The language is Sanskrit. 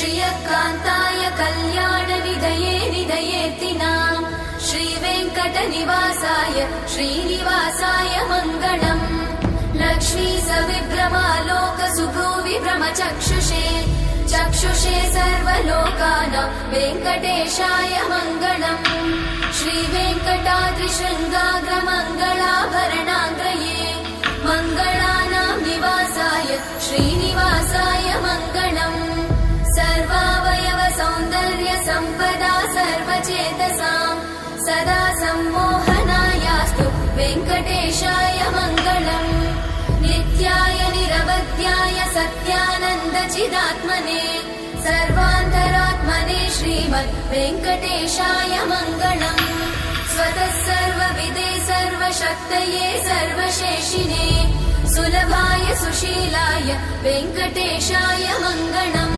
श्रियकान्ताय कल्याणनिधये निधयेऽर्तिनाम् श्रीवेङ्कटनिवासाय श्रीनिवासाय मङ्गलम् लक्ष्मी सविभ्रमालोकसुभ्रूविभ्रमचक्षुषे चक्षुषे सर्वलोकानां वेङ्कटेशाय मङ्गलम् श्रीवेङ्कटाद्रिशृङ्गाग्रमङ्गलाभरणाङ्गये मङ्गलानां निवासाय श्रीनिवासाय मङ्गलम् सर्वावयव सौन्दर्य सम्पदा सर्वचेतसां सदा सम्मोहनायास्तु वेङ्कटेशाय मङ्गलम् नित्याय निरवध्याय सत्यानन्दचिदात्मने सर्वान्तरात्मने श्रीमद् वेङ्कटेशाय मङ्गलम् स्वतः सर्वविदे सर्वशक्तये सर्वशेषिने सुलभाय सुशीलाय वेङ्कटेशाय मङ्गलम्।